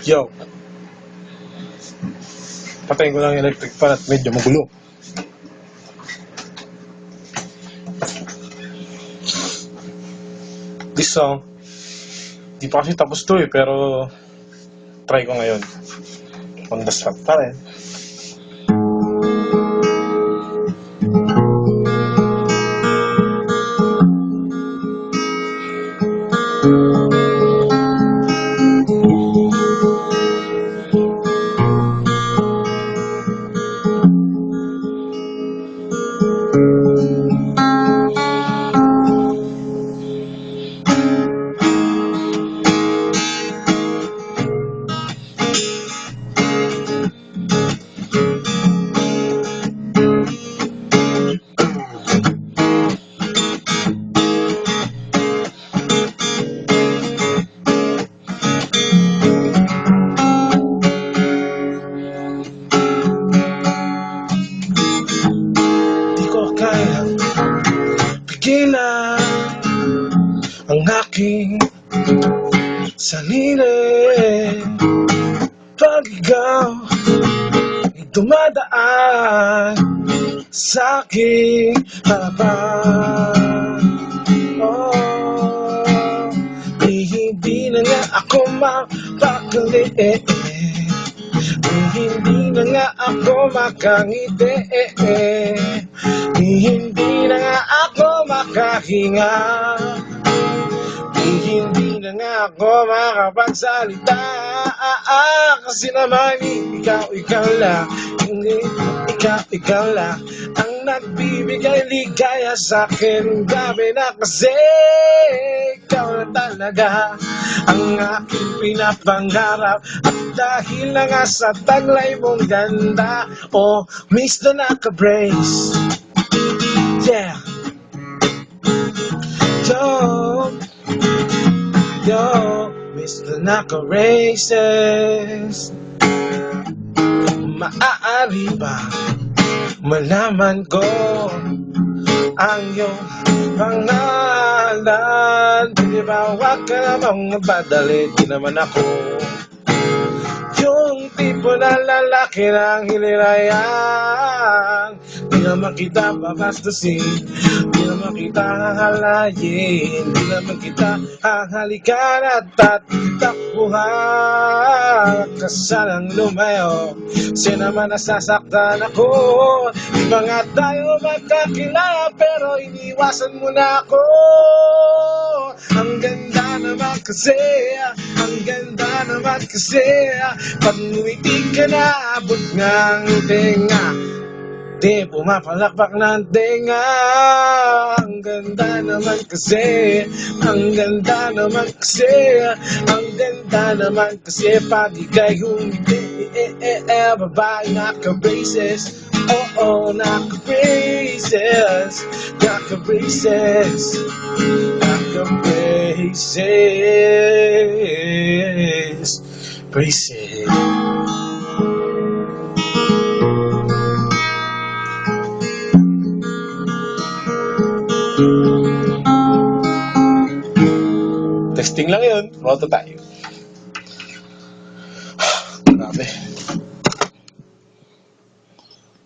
Yo, patayin ko lang yung electric fan at medyo magulo. This song, di pa kasi tapos to pero try ko ngayon. On the spot pa rin. Di ko kayang pigilan ang aking sarili pag ikaw ay dumadaan sa aking harapan. Oh, hindi na nga ako mapakali, hindi na nga ako makangiti, hindi na nga ako makahinga, hindi na nga ako makapagsalita. Kasi naman ikaw lang, hindi ikaw lang ang nagbibigay ligaya sa akin. Gabi na kasi ikaw na talaga ang aking pinapangarap. At dahil na nga sa taglay mong ganda, oh, Mr. Naka-Brace, yeah. Yo, Mr. Naka-Races, maaari ba malaman ko ang iyong pangalan? Pwede ba huwag ka namang mapadali? Di naman ako yung tipo na lalaki ng hilirayang di naman kita babastusin, di naman kita hahalayin, di naman kita hahalikan at tatakbuhan. Kasalang lumayo, siya naman nasasaktan ako. Di ba nga tayo magkakilala pero iniwasan mo na ako. Ang ganda naman kasi, ang ganda naman kasi, pag ngumiti ka na, abot ng tenga, di pumapalakpak ng tenga. Ang ganda naman kasi, ang ganda naman kasi, ang ganda naman kasi, pag ika'y ngumiti, babae naka-braces, oh, naka-braces, naka-braces, naka-braces, braces. Testing lang yun, auto tayo. Grabe.